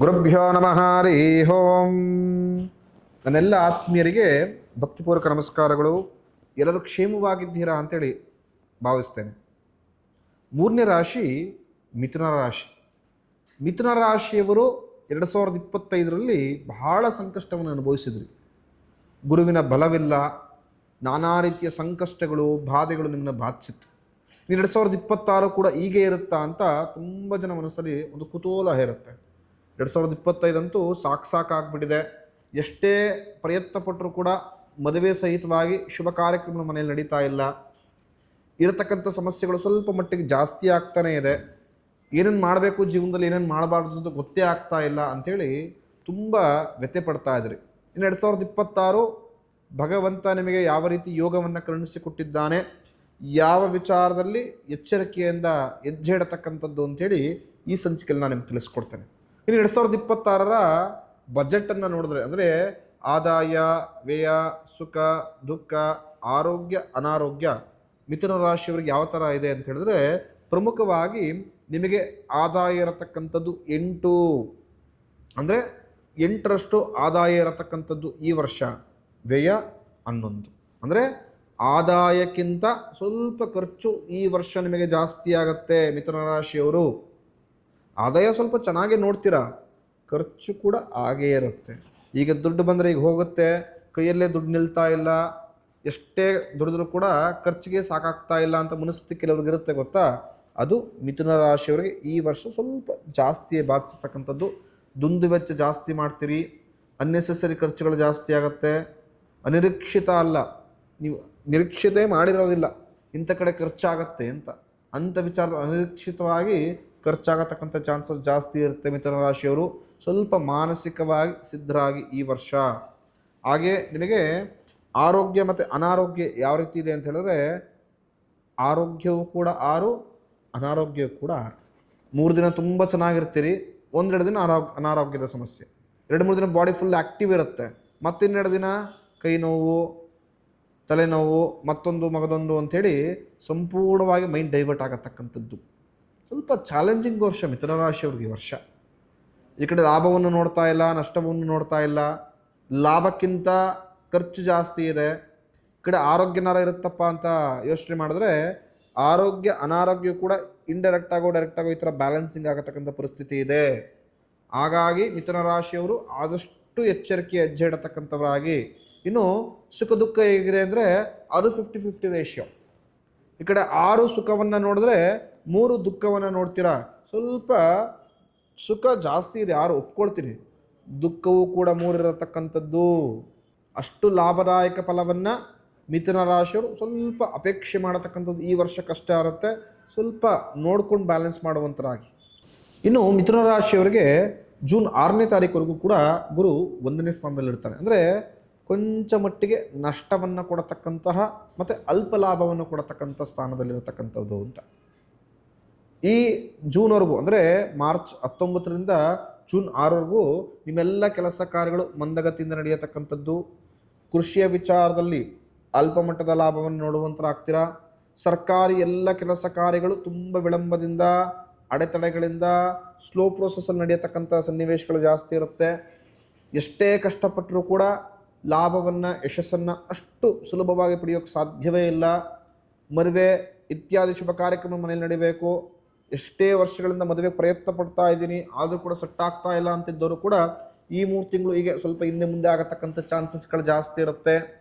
ಗುರುಭ್ಯೋ ನಮಃ ಹರಿ ಓಂ. ನನ್ನೆಲ್ಲ ಆತ್ಮೀಯರಿಗೆ ಭಕ್ತಿಪೂರ್ವಕ ನಮಸ್ಕಾರಗಳು. ಎಲ್ಲರೂ ಕ್ಷೇಮವಾಗಿದ್ದೀರಾ ಅಂತೇಳಿ ಭಾವಿಸ್ತೇನೆ. ಮೂರನೇ ರಾಶಿ ಮಿಥುನ ರಾಶಿ. ಮಿಥುನ ರಾಶಿಯವರು 2025ರಲ್ಲಿ ಬಹಳ ಸಂಕಷ್ಟವನ್ನು ಅನುಭವಿಸಿದ್ರಿ. ಗುರುವಿನ ಬಲವಿಲ್ಲ, ನಾನಾ ರೀತಿಯ ಸಂಕಷ್ಟಗಳು ಬಾಧೆಗಳು ನಿಮ್ಮನ್ನು ಬಾಧಿಸಿತ್ತು. 2026 ಕೂಡ ಹೀಗೆ ಇರುತ್ತಾ ಅಂತ ತುಂಬ ಜನ ಮನಸ್ಸಲ್ಲಿ ಒಂದು ಕುತೂಹಲ ಇರುತ್ತೆ. 2025 ಅಂತೂ ಸಾಕಾಗ್ಬಿಟ್ಟಿದೆ. ಎಷ್ಟೇ ಪ್ರಯತ್ನ ಪಟ್ಟರೂ ಕೂಡ ಮದುವೆ ಸಹಿತವಾಗಿ ಶುಭ ಕಾರ್ಯಕ್ರಮಗಳು ಮನೆಯಲ್ಲಿ ನಡೀತಾ ಇಲ್ಲ. ಇರತಕ್ಕಂಥ ಸಮಸ್ಯೆಗಳು ಸ್ವಲ್ಪ ಮಟ್ಟಿಗೆ ಜಾಸ್ತಿ ಆಗ್ತಾನೇ ಇದೆ. ಏನೇನು ಮಾಡಬೇಕು ಜೀವನದಲ್ಲಿ, ಏನೇನು ಮಾಡಬಾರ್ದು ಅಂತ ಗೊತ್ತೇ ಆಗ್ತಾ ಇಲ್ಲ ಅಂಥೇಳಿ ತುಂಬ ವ್ಯಥೆ ಪಡ್ತಾ ಇದ್ರಿ. ಇನ್ನು 2026 ಭಗವಂತ ನಿಮಗೆ ಯಾವ ರೀತಿ ಯೋಗವನ್ನು ಕರುಣಿಸಿಕೊಟ್ಟಿದ್ದಾನೆ, ಯಾವ ವಿಚಾರದಲ್ಲಿ ಎಚ್ಚರಿಕೆಯಿಂದ ಹೆಜ್ಜೆ ಇಡತಕ್ಕಂಥದ್ದು ಅಂಥೇಳಿ ಈ ಸಂಚಿಕೆಯಲ್ಲಿ ನಾನು ನಿಮ್ಗೆ ತಿಳಿಸ್ಕೊಡ್ತೇನೆ. ಇನ್ನು 2026ರ ಬಜೆಟನ್ನು ನೋಡಿದ್ರೆ, ಅಂದರೆ ಆದಾಯ, ವ್ಯಯ, ಸುಖ, ದುಃಖ, ಆರೋಗ್ಯ, ಅನಾರೋಗ್ಯ ಮಿಥುನ ರಾಶಿಯವರಿಗೆ ಯಾವ ಥರ ಇದೆ ಅಂತ ಹೇಳಿದ್ರೆ, ಪ್ರಮುಖವಾಗಿ ನಿಮಗೆ ಆದಾಯ ಇರತಕ್ಕಂಥದ್ದು 8, ಅಂದರೆ 8ರಷ್ಟು ಆದಾಯ ಇರತಕ್ಕಂಥದ್ದು ಈ ವರ್ಷ. ವ್ಯಯ 11, ಅಂದರೆ ಆದಾಯಕ್ಕಿಂತ ಸ್ವಲ್ಪ ಖರ್ಚು ಈ ವರ್ಷ ನಿಮಗೆ ಜಾಸ್ತಿ ಆಗತ್ತೆ. ಮಿಥುನ ರಾಶಿಯವರು ಆದಾಯ ಸ್ವಲ್ಪ ಚೆನ್ನಾಗಿ ನೋಡ್ತೀರಾ, ಖರ್ಚು ಕೂಡ ಹಾಗೇ ಇರುತ್ತೆ. ಈಗ ದುಡ್ಡು ಬಂದರೆ ಈಗ ಹೋಗುತ್ತೆ, ಕೈಯಲ್ಲೇ ದುಡ್ಡು ನಿಲ್ತಾ ಇಲ್ಲ, ಎಷ್ಟೇ ದುಡಿದ್ರೂ ಕೂಡ ಖರ್ಚಿಗೆ ಸಾಕಾಗ್ತಾ ಇಲ್ಲ ಅಂತ ಮನಸ್ಥಿತಿ ಕೆಲವ್ರಿಗೆ ಇರುತ್ತೆ ಗೊತ್ತಾ. ಅದು ಮಿಥುನ ರಾಶಿಯವರಿಗೆ ಈ ವರ್ಷ ಸ್ವಲ್ಪ ಜಾಸ್ತಿ ಬಾಧಿಸತಕ್ಕಂಥದ್ದು. ದುಂದು ವೆಚ್ಚ ಜಾಸ್ತಿ ಮಾಡ್ತೀರಿ, ಅನ್ನೆಸೆಸರಿ ಖರ್ಚುಗಳು ಜಾಸ್ತಿ ಆಗುತ್ತೆ. ಅನಿರೀಕ್ಷಿತ ಅಲ್ಲ, ನೀವು ನಿರೀಕ್ಷಿತ ಮಾಡಿರೋದಿಲ್ಲ ಇಂಥ ಕಡೆ ಖರ್ಚಾಗತ್ತೆ ಅಂತ, ಅಂಥ ವಿಚಾರದ ಅನಿರೀಕ್ಷಿತವಾಗಿ ಖರ್ಚಾಗತಕ್ಕಂಥ ಚಾನ್ಸಸ್ ಜಾಸ್ತಿ ಇರುತ್ತೆ. ಮಿಥುನ ರಾಶಿಯವರು ಸ್ವಲ್ಪ ಮಾನಸಿಕವಾಗಿ ಸಿದ್ಧರಾಗಿ ಈ ವರ್ಷ. ಹಾಗೆ ನಿಮಗೆ ಆರೋಗ್ಯ ಮತ್ತು ಅನಾರೋಗ್ಯ ಯಾವ ರೀತಿ ಇದೆ ಅಂತ ಹೇಳಿದ್ರೆ, ಆರೋಗ್ಯವೂ ಕೂಡ 6, ಅನಾರೋಗ್ಯವೂ ಕೂಡ 6. 3 ದಿನ ತುಂಬ ಚೆನ್ನಾಗಿರ್ತೀರಿ, 1-2 ದಿನ ಅನಾರೋಗ್ಯದ ಸಮಸ್ಯೆ, 2-3 ದಿನ ಬಾಡಿ ಫುಲ್ ಆ್ಯಕ್ಟಿವ್ ಇರುತ್ತೆ, ಮತ್ತಿನ್ನೆರಡು ದಿನ ಕೈ ನೋವು, ತಲೆನೋವು, ಮತ್ತೊಂದು ಮಗದೊಂದು ಅಂಥೇಳಿ ಸಂಪೂರ್ಣವಾಗಿ ಮೈಂಡ್ ಡೈವರ್ಟ್ ಆಗತಕ್ಕಂಥದ್ದು. ಸ್ವಲ್ಪ ಚಾಲೆಂಜಿಂಗ್ ವರ್ಷ ಮಿಥುನ ರಾಶಿಯವ್ರಿಗೆ ಈ ವರ್ಷ. ಈ ಕಡೆ ಲಾಭವನ್ನು ನೋಡ್ತಾ ಇಲ್ಲ, ನಷ್ಟವನ್ನು ನೋಡ್ತಾ ಇಲ್ಲ. ಲಾಭಕ್ಕಿಂತ ಖರ್ಚು ಜಾಸ್ತಿ ಇದೆ. ಈ ಕಡೆ ಆರೋಗ್ಯನಾರ ಇರುತ್ತಪ್ಪ ಅಂತ ಯೋಚನೆ ಮಾಡಿದ್ರೆ, ಆರೋಗ್ಯ ಅನಾರೋಗ್ಯ ಕೂಡ ಡೈರೆಕ್ಟಾಗೋ ಈ ಥರ ಬ್ಯಾಲೆನ್ಸಿಂಗ್ ಆಗತಕ್ಕಂಥ ಪರಿಸ್ಥಿತಿ ಇದೆ. ಹಾಗಾಗಿ ಮಿಥುನ ರಾಶಿಯವರು ಆದಷ್ಟು ಎಚ್ಚರಿಕೆ ಹೆಜ್ಜೆ ಇಡತಕ್ಕಂಥವರಾಗಿ. ಇನ್ನು ಸುಖ ದುಃಖ ಹೇಗಿದೆ ಅಂದರೆ, ಅದು 50-50 ರೇಷಿಯೋ. ಈ ಕಡೆ 6 ಸುಖವನ್ನು ನೋಡಿದ್ರೆ 3 ದುಃಖವನ್ನು ನೋಡ್ತೀರಾ. ಸ್ವಲ್ಪ ಸುಖ ಜಾಸ್ತಿ ಇದೆ 6, ಒಪ್ಕೊಳ್ತೀನಿ. ದುಃಖವೂ ಕೂಡ 3 ಇರತಕ್ಕಂಥದ್ದು. ಅಷ್ಟು ಲಾಭದಾಯಕ ಫಲವನ್ನು ಮಿಥುನ ರಾಶಿಯವರು ಸ್ವಲ್ಪ ಅಪೇಕ್ಷೆ ಮಾಡತಕ್ಕಂಥದ್ದು ಈ ವರ್ಷ ಕಷ್ಟ ಇರುತ್ತೆ. ಸ್ವಲ್ಪ ನೋಡ್ಕೊಂಡು ಬ್ಯಾಲೆನ್ಸ್ ಮಾಡುವಂಥರಾಗಿ. ಇನ್ನು ಮಿಥುನ ರಾಶಿಯವರಿಗೆ ಜೂನ್ 6ನೇ ತಾರೀಕುವರೆಗೂ ಕೂಡ ಗುರು 1ನೇ ಸ್ಥಾನದಲ್ಲಿರ್ತಾನೆ. ಅಂದರೆ ಕೊಂಚ ಮಟ್ಟಿಗೆ ನಷ್ಟವನ್ನು ಕೊಡತಕ್ಕಂತಹ ಮತ್ತು ಅಲ್ಪ ಲಾಭವನ್ನು ಕೊಡತಕ್ಕಂಥ ಸ್ಥಾನದಲ್ಲಿರತಕ್ಕಂಥದ್ದು ಅಂತ. ಈ ಜೂನ್ವರೆಗೂ, ಅಂದರೆ ಮಾರ್ಚ್ 19ರಿಂದ ಜೂನ್ 6ವರೆಗೂ ನಿಮ್ಮೆಲ್ಲ ಕೆಲಸ ಕಾರ್ಯಗಳು ಮಂದಗತಿಯಿಂದ ನಡೆಯತಕ್ಕಂಥದ್ದು. ಕೃಷಿಯ ವಿಚಾರದಲ್ಲಿ ಅಲ್ಪ ಮಟ್ಟದ ಲಾಭವನ್ನು ನೋಡುವಂಥರಾಗ್ತೀರಾ. ಸರ್ಕಾರಿ ಎಲ್ಲ ಕೆಲಸ ಕಾರ್ಯಗಳು ತುಂಬ ವಿಳಂಬದಿಂದ, ಅಡೆತಡೆಗಳಿಂದ, ಸ್ಲೋ ಪ್ರೋಸೆಸ್ಸಲ್ಲಿ ನಡೆಯತಕ್ಕಂಥ ಸನ್ನಿವೇಶಗಳು ಜಾಸ್ತಿ ಇರುತ್ತೆ. ಎಷ್ಟೇ ಕಷ್ಟಪಟ್ಟರೂ ಕೂಡ ಲಾಭವನ್ನು, ಯಶಸ್ಸನ್ನು ಅಷ್ಟು ಸುಲಭವಾಗಿ ಪಡೆಯೋಕ್ಕೆ ಸಾಧ್ಯವೇ ಇಲ್ಲ. ಮದುವೆ ಇತ್ಯಾದಿ ಶುಭ ಕಾರ್ಯಕ್ರಮ ಮನೇಲಿ ನಡಿಬೇಕು, ಎಷ್ಟೇ ವರ್ಷಗಳಿಂದ ಮದುವೆ ಪ್ರಯತ್ನ ಪಡ್ತಾ ಇದ್ದೀನಿ ಆದರೂ ಕೂಡ ಸೆಟ್ ಆಗ್ತಾ ಇಲ್ಲ ಅಂತಿದ್ದವರು ಕೂಡ ಈ 3 ತಿಂಗಳು ಹೀಗೆ ಸ್ವಲ್ಪ ಹಿಂದೆ ಮುಂದೆ ಆಗತಕ್ಕಂಥ ಚಾನ್ಸಸ್ಗಳು ಜಾಸ್ತಿ ಇರುತ್ತೆ.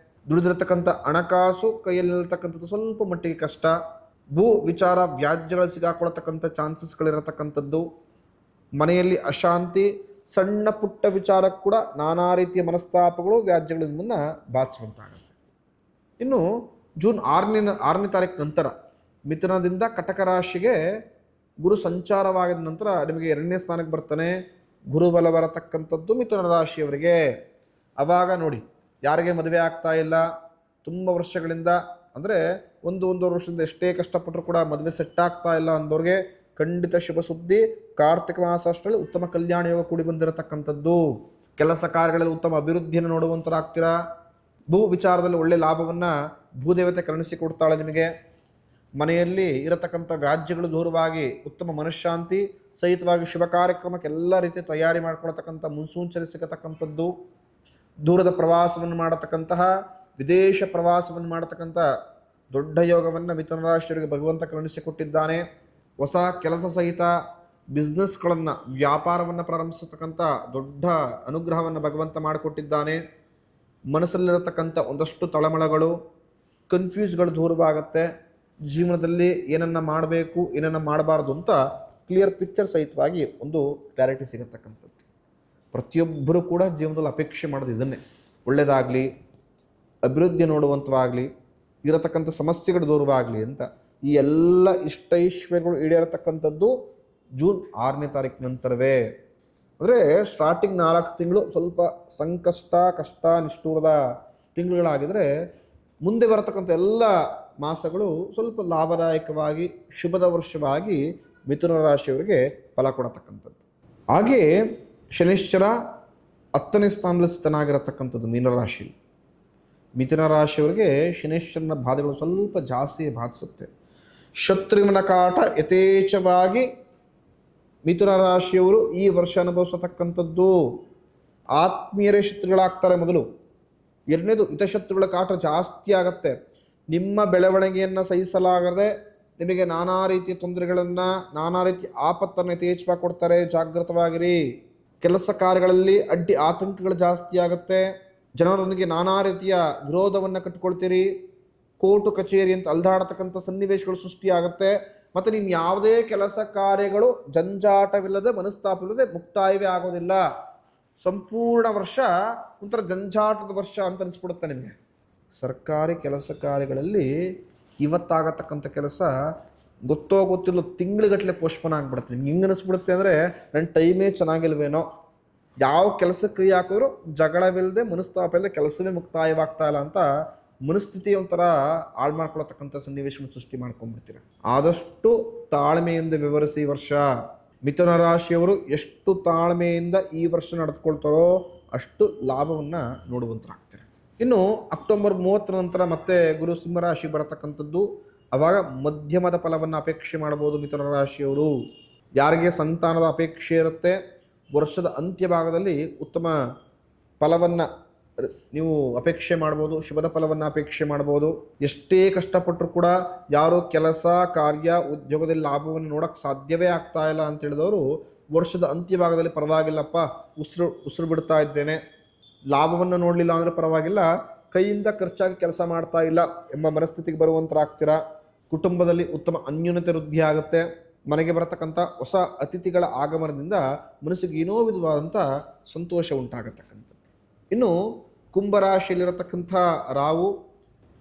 ದುಡಿದಿರತಕ್ಕಂಥ ಹಣಕಾಸು ಕೈಯಲ್ಲಿರತಕ್ಕಂಥದ್ದು ಸ್ವಲ್ಪ ಮಟ್ಟಿಗೆ ಕಷ್ಟ. ಭೂ ವಿಚಾರ ವ್ಯಾಜ್ಯಗಳು ಸಿಗಾಕೊಳ್ತಕ್ಕಂಥ ಚಾನ್ಸಸ್ಗಳಿರತಕ್ಕಂಥದ್ದು. ಮನೆಯಲ್ಲಿ ಅಶಾಂತಿ, ಸಣ್ಣ ಪುಟ್ಟ ವಿಚಾರಕ್ಕೆ ಕೂಡ ನಾನಾ ರೀತಿಯ ಮನಸ್ತಾಪಗಳು, ವ್ಯಾಜ್ಯಗಳು ನಿಮ್ಮನ್ನು ಬಾಧಿಸುವಂತಾಗುತ್ತೆ. ಇನ್ನು ಜೂನ್ 6ನೇ ತಾರೀಕು ನಂತರ ಮಿಥುನದಿಂದ ಕಟಕ ರಾಶಿಗೆ ಗುರು ಸಂಚಾರವಾಗಿದ ನಂತರ ನಿಮಗೆ 2ನೇ ಸ್ಥಾನಕ್ಕೆ ಬರ್ತಾನೆ. ಗುರುಬಲ ಬರತಕ್ಕಂಥದ್ದು ಮಿಥುನ ರಾಶಿಯವರಿಗೆ. ಆವಾಗ ನೋಡಿ, ಯಾರಿಗೆ ಮದುವೆ ಆಗ್ತಾ ಇಲ್ಲ ತುಂಬ ವರ್ಷಗಳಿಂದ, ಅಂದರೆ 1-1.5 ವರ್ಷದಿಂದ ಎಷ್ಟೇ ಕಷ್ಟಪಟ್ಟರು ಕೂಡ ಮದುವೆ ಸೆಟ್ ಆಗ್ತಾ ಇಲ್ಲ ಅಂದವ್ರಿಗೆ ಖಂಡಿತ ಶುಭ ಸುದ್ದಿ. ಕಾರ್ತಿಕ ಮಾಸ ಅಷ್ಟರಲ್ಲಿ ಉತ್ತಮ ಕಲ್ಯಾಣ ಯೋಗ ಕೂಡಿ ಬಂದಿರತಕ್ಕಂಥದ್ದು. ಕೆಲಸ ಕಾರ್ಯಗಳಲ್ಲಿ ಉತ್ತಮ ಅಭಿವೃದ್ಧಿಯನ್ನು ನೋಡುವಂಥರಾಗ್ತೀರಾ. ಭೂ ವಿಚಾರದಲ್ಲಿ ಒಳ್ಳೆ ಲಾಭವನ್ನು ಭೂದೇವತೆ ಕರುಣಿಸಿಕೊಡ್ತಾಳೆ ನಿಮಗೆ. ಮನೆಯಲ್ಲಿ ಇರತಕ್ಕಂಥ ವ್ಯಾಜ್ಯಗಳು ದೂರವಾಗಿ ಉತ್ತಮ ಮನಃಶಾಂತಿ, ಸಹಿತವಾಗಿ ಶುಭ ಕಾರ್ಯಕ್ರಮಕ್ಕೆ ಎಲ್ಲ ರೀತಿಯ ತಯಾರಿ ಮಾಡ್ಕೊಳ್ತಕ್ಕಂಥ ಮುನ್ಸೂಚನೆ ಸಿಗತಕ್ಕಂಥದ್ದು, ದೂರದ ಪ್ರವಾಸವನ್ನು ಮಾಡತಕ್ಕಂತಹ, ವಿದೇಶ ಪ್ರವಾಸವನ್ನು ಮಾಡತಕ್ಕಂಥ ದೊಡ್ಡ ಯೋಗವನ್ನು ಮಿಥುನ ರಾಶಿಯವರಿಗೆ ಭಗವಂತ ಕರುಣಿಸಿಕೊಟ್ಟಿದ್ದಾನೆ. ಹೊಸ ಕೆಲಸ ಸಹಿತ ಬಿಸ್ನೆಸ್ಗಳನ್ನು, ವ್ಯಾಪಾರವನ್ನು ಪ್ರಾರಂಭಿಸತಕ್ಕಂಥ ದೊಡ್ಡ ಅನುಗ್ರಹವನ್ನು ಭಗವಂತ ಮಾಡಿಕೊಟ್ಟಿದ್ದಾನೆ. ಮನಸ್ಸಲ್ಲಿರತಕ್ಕಂಥ ಒಂದಷ್ಟು ತಳಮಳಗಳು, ಕನ್ಫ್ಯೂಸ್ಗಳು ದೂರವಾಗುತ್ತೆ. ಜೀವನದಲ್ಲಿ ಏನನ್ನ ಮಾಡಬೇಕು, ಏನನ್ನ ಮಾಡಬಾರ್ದು ಅಂತ ಕ್ಲಿಯರ್ ಪಿಕ್ಚರ್ ಸಹಿತವಾಗಿ ಒಂದು ಕ್ಲಾರಿಟಿ ಸಿಗತಕ್ಕಂಥದ್ದು. ಪ್ರತಿಯೊಬ್ಬರೂ ಕೂಡ ಜೀವನದಲ್ಲಿ ಅಪೇಕ್ಷೆ ಮಾಡೋದು ಇದನ್ನೇ, ಒಳ್ಳೆಯದಾಗಲಿ, ಅಭಿವೃದ್ಧಿ ನೋಡುವಂಥವಾಗಲಿ, ಇರತಕ್ಕಂಥ ಸಮಸ್ಯೆಗಳು ದೂರವಾಗಲಿ ಅಂತ. ಈ ಎಲ್ಲ ಇಷ್ಟೈಶ್ವರ್ಯಗಳು ಈಡೇರತಕ್ಕಂಥದ್ದು ಜೂನ್ 6ನೇ ತಾರೀಕು ನಂತರವೇ. ಅಂದರೆ ಸ್ಟಾರ್ಟಿಂಗ್ 4 ತಿಂಗಳು ಸ್ವಲ್ಪ ಸಂಕಷ್ಟ, ಕಷ್ಟ, ನಿಷ್ಠೂರದ ತಿಂಗಳುಗಳಾಗಿದ್ದರೆ ಮುಂದೆ ಬರತಕ್ಕಂಥ ಎಲ್ಲ ಮಾಸಗಳು ಸ್ವಲ್ಪ ಲಾಭದಾಯಕವಾಗಿ ಶುಭದ ವರ್ಷವಾಗಿ ಮಿಥುನ ರಾಶಿಯವರಿಗೆ ಫಲ ಕೊಡತಕ್ಕಂಥದ್ದು. ಹಾಗೆಯೇ ಶನಿಶ್ಚರ 10ನೇ ಸ್ಥಾನದಲ್ಲಿ ಸ್ಥಿತನಾಗಿರತಕ್ಕಂಥದ್ದು ಮೀನರಾಶಿ. ಮಿಥುನ ರಾಶಿಯವರಿಗೆ ಶನಿಶ್ಚರನ ಬಾಧೆಗಳು ಸ್ವಲ್ಪ ಜಾಸ್ತಿ ಬಾಧಿಸುತ್ತೆ. ಶತ್ರುವಿನ ಕಾಟ ಯಥೇಚ್ಛವಾಗಿ ಮಿಥುನ ರಾಶಿಯವರು ಈ ವರ್ಷ ಅನುಭವಿಸತಕ್ಕಂಥದ್ದು. ಆತ್ಮೀಯರೇ ಶತ್ರುಗಳಾಗ್ತಾರೆ ಮೊದಲು. ಎರಡನೇದು, ಹಿತಶತ್ರುಗಳ ಕಾಟ ಜಾಸ್ತಿ ಆಗತ್ತೆ. ನಿಮ್ಮ ಬೆಳವಣಿಗೆಯನ್ನು ಸಹಿಸಲಾಗದೆ ನಿಮಗೆ ನಾನಾ ರೀತಿಯ ತೊಂದರೆಗಳನ್ನು, ನಾನಾ ರೀತಿಯ ಆಪತ್ತನ್ನು ಯಥೇಚ್ಛವಾಗಿ ಕೊಡ್ತಾರೆ. ಜಾಗೃತವಾಗಿರಿ. ಕೆಲಸ ಕಾರ್ಯಗಳಲ್ಲಿ ಅಡ್ಡಿ ಆತಂಕಗಳು ಜಾಸ್ತಿ ಆಗುತ್ತೆ. ಜನರೊಂದಿಗೆ ನಾನಾ ರೀತಿಯ ವಿರೋಧವನ್ನು ಕಟ್ಟಿಕೊಳ್ತೀರಿ. ಕೋರ್ಟು ಕಚೇರಿ ಅಂತ ಅಲ್ದಾಡತಕ್ಕಂಥ ಸನ್ನಿವೇಶಗಳು ಸೃಷ್ಟಿಯಾಗುತ್ತೆ. ಮತ್ತು ನಿಮ್ಮ ಯಾವುದೇ ಕೆಲಸ ಕಾರ್ಯಗಳು ಜಂಜಾಟವಿಲ್ಲದೆ, ಮನಸ್ತಾಪವಿಲ್ಲದೆ ಮುಕ್ತಾಯವೇ ಆಗೋದಿಲ್ಲ. ಸಂಪೂರ್ಣ ವರ್ಷ ಒಂಥರ ಜಂಜಾಟದ ವರ್ಷ ಅಂತ ಅನಿಸ್ಬಿಡುತ್ತೆ ನಿಮಗೆ. ಸರ್ಕಾರಿ ಕೆಲಸ ಕಾರ್ಯಗಳಲ್ಲಿ ಇವತ್ತಾಗತಕ್ಕಂಥ ಕೆಲಸ ಗೊತ್ತೋ ಗೊತ್ತಿಲ್ಲ ತಿಂಗಳುಗಟ್ಟಲೆ ಪೋಸ್ಟ್ಪೋನ್ ಆಗಿಬಿಡುತ್ತೆ. ನಿಮ್ಗೆ ಹಿಂಗೆ ಅನಿಸ್ಬಿಡುತ್ತೆ ಅಂದರೆ ನನ್ನ ಟೈಮೇ ಚೆನ್ನಾಗಿಲ್ವೇನೋ. ಯಾವ ಕೆಲಸಕ್ಕೆ ಕೈ ಹಾಕಿದ್ರು ಜಗಳವಿಲ್ಲದೆ, ಮನಸ್ತಾಪ ಇಲ್ಲದೆ ಕೆಲಸವೇ ಮುಕ್ತಾಯವಾಗ್ತಾ ಇಲ್ಲ ಅಂತ ಮನಸ್ಥಿತಿ ಒಂಥರ ಹಾಳು ಮಾಡ್ಕೊಳತಕ್ಕಂಥ ಸನ್ನಿವೇಶವನ್ನು ಸೃಷ್ಟಿ ಮಾಡ್ಕೊಂಡ್ಬಿಡ್ತೀರ. ಆದಷ್ಟು ತಾಳ್ಮೆಯಿಂದ ವಿವರಿಸಿ. ಈ ವರ್ಷ ಮಿಥುನ ರಾಶಿಯವರು ಎಷ್ಟು ತಾಳ್ಮೆಯಿಂದ ಈ ವರ್ಷ ನಡೆದುಕೊಳ್ತಾರೋ ಅಷ್ಟು ಲಾಭವನ್ನು ನೋಡುವಂತರಾಗ್ತಾರೆ. ಇನ್ನು ಅಕ್ಟೋಬರ್ 30 ನಂತರ ಮತ್ತೆ ಗುರು ಸಿಂಹರಾಶಿ ಬರತಕ್ಕಂಥದ್ದು. ಆವಾಗ ಮಧ್ಯಮದ ಫಲವನ್ನು ಅಪೇಕ್ಷೆ ಮಾಡ್ಬೋದು ಮಿಥುನ ರಾಶಿಯವರು. ಯಾರಿಗೆ ಸಂತಾನದ ಅಪೇಕ್ಷೆ ಇರುತ್ತೆ, ವರ್ಷದ ಅಂತ್ಯ ಭಾಗದಲ್ಲಿ ಉತ್ತಮ ಫಲವನ್ನು ನೀವು ಅಪೇಕ್ಷೆ ಮಾಡ್ಬೋದು, ಶುಭದ ಫಲವನ್ನು ಅಪೇಕ್ಷೆ ಮಾಡ್ಬೋದು. ಎಷ್ಟೇ ಕಷ್ಟಪಟ್ಟರು ಕೂಡ ಯಾರು ಕೆಲಸ ಕಾರ್ಯ ಉದ್ಯೋಗದಲ್ಲಿ ಲಾಭವನ್ನು ನೋಡೋಕ್ಕೆ ಸಾಧ್ಯವೇ ಆಗ್ತಾ ಇಲ್ಲ ಅಂತ ಹೇಳಿದವರು ವರ್ಷದ ಅಂತ್ಯ ಭಾಗದಲ್ಲಿ ಪರವಾಗಿಲ್ಲಪ್ಪ, ಉಸಿರು ಬಿಡ್ತಾ ಇದ್ದೇನೆ, ಲಾಭವನ್ನು ನೋಡಲಿಲ್ಲ ಅಂದರೆ ಪರವಾಗಿಲ್ಲ, ಕೈಯಿಂದ ಖರ್ಚಾಗಿ ಕೆಲಸ ಮಾಡ್ತಾ ಇಲ್ಲ ಎಂಬ ಮನಸ್ಥಿತಿಗೆ ಬರುವಂತರಾಗ್ತೀರಾ. ಕುಟುಂಬದಲ್ಲಿ ಉತ್ತಮ ಅನ್ಯೂನ್ಯತೆ ವೃದ್ಧಿ ಆಗುತ್ತೆ. ಮನೆಗೆ ಬರತಕ್ಕಂಥ ಹೊಸ ಅತಿಥಿಗಳ ಆಗಮನದಿಂದ ಮನಸ್ಸಿಗೆ ಏನೋ ವಿಧವಾದಂಥ ಸಂತೋಷ ಉಂಟಾಗತಕ್ಕಂಥದ್ದು. ಇನ್ನು ಕುಂಭರಾಶಿಯಲ್ಲಿರತಕ್ಕಂಥ ರಾಹು,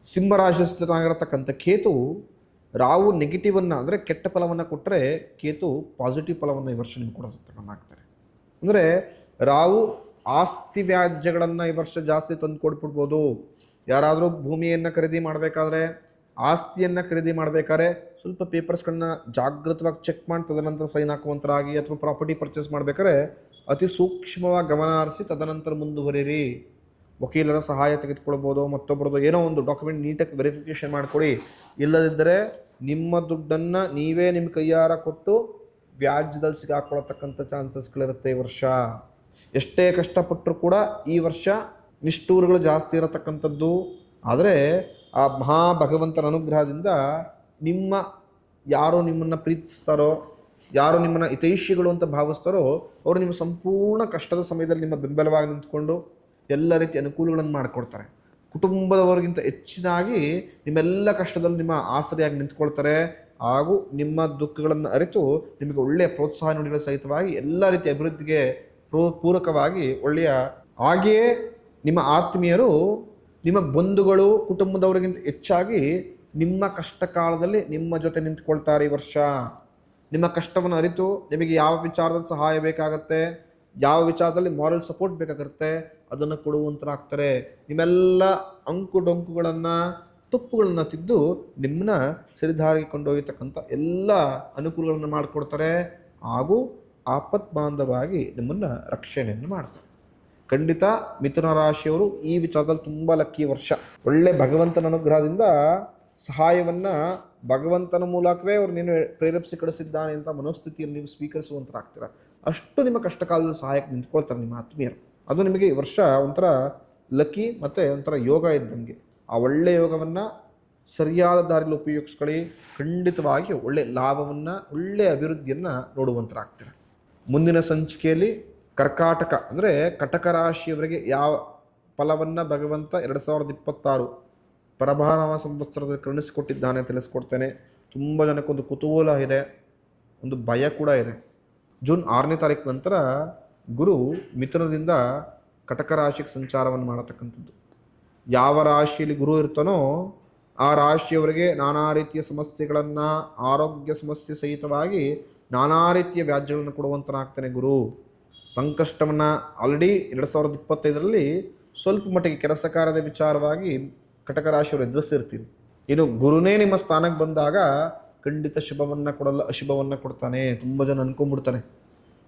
ಸಿಂಹರಾಶಿ ಸ್ಥಿತನಾಗಿರತಕ್ಕಂಥ ಕೇತು. ರಾಹು ನೆಗೆಟಿವನ್ನು ಅಂದರೆ ಕೆಟ್ಟ ಫಲವನ್ನು ಕೊಟ್ಟರೆ ಕೇತು ಪಾಸಿಟಿವ್ ಫಲವನ್ನು ಈ ವರ್ಷ ನಿಮ್ಗೆ ಕೊಡತಕ್ಕಂತಾಗ್ತಾರೆ. ಅಂದರೆ ರಾಹು ಆಸ್ತಿ ವ್ಯಾಜ್ಯಗಳನ್ನು ಈ ವರ್ಷ ಜಾಸ್ತಿ ತಂದು ಕೊಟ್ಬಿಡ್ಬೋದು. ಯಾರಾದರೂ ಭೂಮಿಯನ್ನು ಖರೀದಿ ಮಾಡಬೇಕಾದ್ರೆ, ಆಸ್ತಿಯನ್ನು ಖರೀದಿ ಮಾಡಬೇಕಾದ್ರೆ ಸ್ವಲ್ಪ ಪೇಪರ್ಸ್ಗಳನ್ನ ಜಾಗೃತವಾಗಿ ಚೆಕ್ ಮಾಡಿ ತದನಂತರ ಸೈನ್ ಹಾಕುವಂತರಾಗಿ, ಅಥವಾ ಪ್ರಾಪರ್ಟಿ ಪರ್ಚೇಸ್ ಮಾಡಬೇಕಾದ್ರೆ ಅತಿ ಸೂಕ್ಷ್ಮವಾಗಿ ಗಮನ ಹರಿಸಿ ತದನಂತರ ಮುಂದುವರಿರಿ. ವಕೀಲರ ಸಹಾಯ ತೆಗೆದುಕೊಳ್ಬೋದು, ಮತ್ತೊಬ್ಬರದ್ದು ಏನೋ ಒಂದು ಡಾಕ್ಯುಮೆಂಟ್ ನೀಟಾಗಿ ವೆರಿಫಿಕೇಷನ್ ಮಾಡಿಕೊಡಿ. ಇಲ್ಲದಿದ್ದರೆ ನಿಮ್ಮ ದುಡ್ಡನ್ನು ನೀವೇ ನಿಮ್ಮ ಕೈಯಾರ ಕೊಟ್ಟು ವ್ಯಾಜ್ಯದಲ್ಲಿ ಸಿಗಾಕೊಳ್ಳತಕ್ಕಂಥ ಚಾನ್ಸಸ್ಗಳಿರುತ್ತೆ ಈ ವರ್ಷ. ಎಷ್ಟೇ ಕಷ್ಟಪಟ್ಟರೂ ಕೂಡ ಈ ವರ್ಷ ನಿಷ್ಠೂರುಗಳು ಜಾಸ್ತಿ ಇರತಕ್ಕಂಥದ್ದು. ಆದರೆ ಆ ಮಹಾ ಭಗವಂತನ ಅನುಗ್ರಹದಿಂದ ಯಾರು ನಿಮ್ಮನ್ನು ಪ್ರೀತಿಸ್ತಾರೋ, ಯಾರು ನಿಮ್ಮನ್ನು ಹಿತೈಷಿಗಳು ಅಂತ ಭಾವಿಸ್ತಾರೋ ಅವರು ನಿಮ್ಮ ಸಂಪೂರ್ಣ ಕಷ್ಟದ ಸಮಯದಲ್ಲಿ ನಿಮ್ಮ ಬೆಂಬಲವಾಗಿ ನಿಂತ್ಕೊಂಡು ಎಲ್ಲ ರೀತಿಯ ಅನುಕೂಲಗಳನ್ನು ಮಾಡಿಕೊಡ್ತಾರೆ. ಕುಟುಂಬದವರಿಗಿಂತ ಹೆಚ್ಚಿನಾಗಿ ನಿಮ್ಮೆಲ್ಲ ಕಷ್ಟದಲ್ಲಿ ನಿಮ್ಮ ಆಸರೆಯಾಗಿ ನಿಂತ್ಕೊಳ್ತಾರೆ. ಹಾಗೂ ನಿಮ್ಮ ದುಃಖಗಳನ್ನು ಅರಿತು ನಿಮಗೆ ಒಳ್ಳೆಯ ಪ್ರೋತ್ಸಾಹ ನುಡಿಗಳ ಸಹಿತವಾಗಿ ಎಲ್ಲ ರೀತಿಯ ಅಭಿವೃದ್ಧಿಗೆ ಪೂರಕವಾಗಿ ಒಳ್ಳೆಯ. ಹಾಗೆಯೇ ನಿಮ್ಮ ಆತ್ಮೀಯರು, ನಿಮ್ಮ ಬಂಧುಗಳು, ಕುಟುಂಬದವರಿಗಿಂತ ಹೆಚ್ಚಾಗಿ ನಿಮ್ಮ ಕಷ್ಟ ಕಾಲದಲ್ಲಿ ನಿಮ್ಮ ಜೊತೆ ನಿಂತ್ಕೊಳ್ತಾರೆ ಈ ವರ್ಷ. ನಿಮ್ಮ ಕಷ್ಟವನ್ನು ಅರಿತು ನಿಮಗೆ ಯಾವ ವಿಚಾರದಲ್ಲಿ ಸಹಾಯ ಬೇಕಾಗತ್ತೆ, ಯಾವ ವಿಚಾರದಲ್ಲಿ ಮಾರಲ್ ಸಪೋರ್ಟ್ ಬೇಕಾಗುತ್ತೆ ಅದನ್ನು ಕೊಡುವಂತರಾಗ್ತಾರೆ. ನಿಮ್ಮೆಲ್ಲ ಅಂಕು ಡೊಂಕುಗಳನ್ನು, ತುಪ್ಪುಗಳನ್ನು ತಿದ್ದು ನಿಮ್ಮನ್ನ ಸಿರಿದಾರಿಗೆ ಕೊಂಡೊಯ್ಯತಕ್ಕಂಥ ಎಲ್ಲ ಅನುಕೂಲಗಳನ್ನು ಮಾಡಿಕೊಡ್ತಾರೆ. ಹಾಗೂ ಆಪತ್ ಬಾಂಧವಾಗಿ ನಿಮ್ಮನ್ನು ರಕ್ಷಣೆಯನ್ನು ಮಾಡ್ತಾರೆ. ಖಂಡಿತ ಮಿಥುನ ರಾಶಿಯವರು ಈ ವಿಚಾರದಲ್ಲಿ ತುಂಬ ಲಕ್ಕಿ ವರ್ಷ. ಒಳ್ಳೆ ಭಗವಂತನ ಅನುಗ್ರಹದಿಂದ ಸಹಾಯವನ್ನು ಭಗವಂತನ ಮೂಲಕವೇ ಅವ್ರು ನೀನು ಪ್ರೇರೇಪಿಸಿ ಕಳಿಸಿದ್ದಾನೆ ಅಂತ ಮನೋಸ್ಥಿತಿಯಲ್ಲಿ ನೀವು ಸ್ವೀಕರಿಸುವಂತರಾಗ್ತೀರ. ಅಷ್ಟು ನಿಮ್ಮ ಕಷ್ಟಕಾಲದಲ್ಲಿ ಸಹಾಯಕ್ಕೆ ನಿಂತ್ಕೊಳ್ತಾರೆ ನಿಮ್ಮ ಆತ್ಮೀಯರು. ಅದು ನಿಮಗೆ ಈ ವರ್ಷ ಒಂಥರ ಲಕ್ಕಿ ಮತ್ತು ಒಂಥರ ಯೋಗ ಇದ್ದಂಗೆ. ಆ ಒಳ್ಳೆಯ ಯೋಗವನ್ನು ಸರಿಯಾದ ದಾರಿಯಲ್ಲಿ ಉಪಯೋಗಿಸ್ಕೊಳ್ಳಿ. ಖಂಡಿತವಾಗಿ ಒಳ್ಳೆಯ ಲಾಭವನ್ನು, ಒಳ್ಳೆಯ ಅಭಿವೃದ್ಧಿಯನ್ನು ನೋಡುವಂತರಾಗ್ತೀರ. ಮುಂದಿನ ಸಂಚಿಕೆಯಲ್ಲಿ ಕರ್ಕಾಟಕ ಅಂದರೆ ಕಟಕ ರಾಶಿಯವರಿಗೆ ಯಾವ ಫಲವನ್ನು ಭಗವಂತ 2026 ಪರಭಾನವ ಸಂವತ್ಸರದಲ್ಲಿ ಕರುಣಿಸಿಕೊಟ್ಟಿದ್ದಾನೆ ತಿಳಿಸ್ಕೊಡ್ತೇನೆ. ತುಂಬ ಜನಕ್ಕೊಂದು ಕುತೂಹಲ ಇದೆ, ಒಂದು ಭಯ ಕೂಡ ಇದೆ. ಜೂನ್ 6ನೇ ತಾರೀಕು ನಂತರ ಗುರು ಮಿಥುನದಿಂದ ಕಟಕ ರಾಶಿಗೆ ಸಂಚಾರವನ್ನು ಮಾಡತಕ್ಕಂಥದ್ದು. ಯಾವ ರಾಶಿಯಲ್ಲಿ ಗುರು ಇರ್ತಾನೋ ಆ ರಾಶಿಯವರಿಗೆ ನಾನಾ ರೀತಿಯ ಸಮಸ್ಯೆಗಳನ್ನು, ಆರೋಗ್ಯ ಸಮಸ್ಯೆ ಸಹಿತವಾಗಿ ನಾನಾ ರೀತಿಯ ವ್ಯಾಜ್ಯಗಳನ್ನು ಕೊಡುವಂತನಾಗ್ತಾನೆ ಗುರು. ಸಂಕಷ್ಟವನ್ನು ಆಲ್ರೆಡಿ 2025ರಲ್ಲಿ ಸ್ವಲ್ಪ ಮಟ್ಟಿಗೆ ಕೆಲಸ ಕಾರ್ಯದ ವಿಚಾರವಾಗಿ ಕಟಕ ರಾಶಿಯವರು ಎದುರಿಸಿರ್ತೀರಿ. ಇನ್ನು ಗುರುನೇ ನಿಮ್ಮ ಸ್ಥಾನಕ್ಕೆ ಬಂದಾಗ ಖಂಡಿತ ಶುಭವನ್ನು ಕೊಡಲ್ಲ, ಅಶುಭವನ್ನು ಕೊಡ್ತಾನೆ. ತುಂಬ ಜನ ಅನ್ಕೊಂಡ್ಬಿಡ್ತಾನೆ,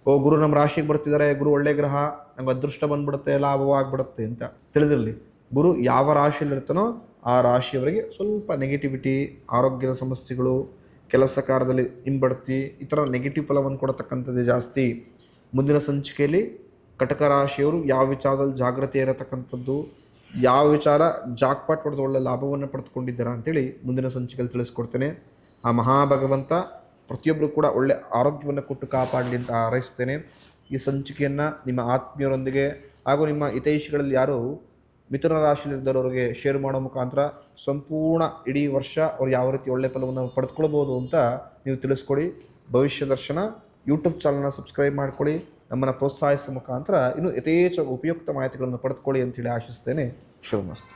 ಓ ಗುರು ನಮ್ಮ ರಾಶಿಗೆ ಬರ್ತಿದ್ದಾರೆ, ಗುರು ಒಳ್ಳೆ ಗ್ರಹ, ನಮ್ಗೆ ಅದೃಷ್ಟ ಬಂದ್ಬಿಡುತ್ತೆ, ಲಾಭವಾಗ್ಬಿಡುತ್ತೆ ಅಂತ. ತಿಳಿದಿರಲಿ, ಗುರು ಯಾವ ರಾಶಿಯಲ್ಲಿ ಇರ್ತಾನೋ ಆ ರಾಶಿಯವರಿಗೆ ಸ್ವಲ್ಪ ನೆಗೆಟಿವಿಟಿ, ಆರೋಗ್ಯದ ಸಮಸ್ಯೆಗಳು, ಕೆಲಸ ಕಾರ್ಯದಲ್ಲಿ ಹಿಂಬಡ್ತಿ, ಈ ಥರ ನೆಗೆಟಿವ್ ಫಲವನ್ನು ಕೊಡತಕ್ಕಂಥದ್ದೇ ಜಾಸ್ತಿ. ಮುಂದಿನ ಸಂಚಿಕೆಯಲ್ಲಿ ಕಟಕ ರಾಶಿಯವರು ಯಾವ ವಿಚಾರದಲ್ಲಿ ಜಾಗ್ರತೆ ಇರತಕ್ಕಂಥದ್ದು, ಯಾವ ವಿಚಾರ ಜಾಕ್ಪಾಟ್ ಹೊಡೆದು ಒಳ್ಳೆ ಲಾಭವನ್ನು ಪಡೆದುಕೊಂಡಿದ್ದೀರಾ ಅಂತೇಳಿ ಮುಂದಿನ ಸಂಚಿಕೆಯಲ್ಲಿ ತಿಳಿಸ್ಕೊಡ್ತೇನೆ. ಆ ಮಹಾಭಗವಂತ ಪ್ರತಿಯೊಬ್ಬರು ಕೂಡ ಒಳ್ಳೆ ಆರೋಗ್ಯವನ್ನು ಕೊಟ್ಟು ಕಾಪಾಡಲಿ ಅಂತ ಹಾರೈಸ್ತೇನೆ. ಈ ಸಂಚಿಕೆಯನ್ನು ನಿಮ್ಮ ಆತ್ಮೀಯರೊಂದಿಗೆ ಹಾಗೂ ನಿಮ್ಮ ಹಿತೈಷಿಗಳಲ್ಲಿ ಯಾರು ಮಿಥುನ ರಾಶಿಯಲ್ಲಿದ್ದವರಿಗೆ ಶೇರ್ ಮಾಡೋ ಮುಖಾಂತರ ಸಂಪೂರ್ಣ ಇಡೀ ವರ್ಷ ಅವ್ರು ಯಾವ ರೀತಿ ಒಳ್ಳೆ ಫಲವನ್ನು ಪಡೆದುಕೊಳ್ಬೋದು ಅಂತ ನೀವು ತಿಳಿಸ್ಕೊಡಿ. ಭವಿಷ್ಯ ದರ್ಶನ ಯೂಟ್ಯೂಬ್ ಚಾನಲ್ನ ಸಬ್ಸ್ಕ್ರೈಬ್ ಮಾಡ್ಕೊಳ್ಳಿ. ನಮ್ಮನ್ನು ಪ್ರೋತ್ಸಾಹಿಸುವ ಮುಖಾಂತರ ಇನ್ನೂ ಯಥೇಚ್ಛ ಉಪಯುಕ್ತ ಮಾಹಿತಿಗಳನ್ನು ಪಡೆದುಕೊಳ್ಳಿ ಅಂತೇಳಿ ಆಶಿಸ್ತೇನೆ. ಶುಭಮಸ್ತು.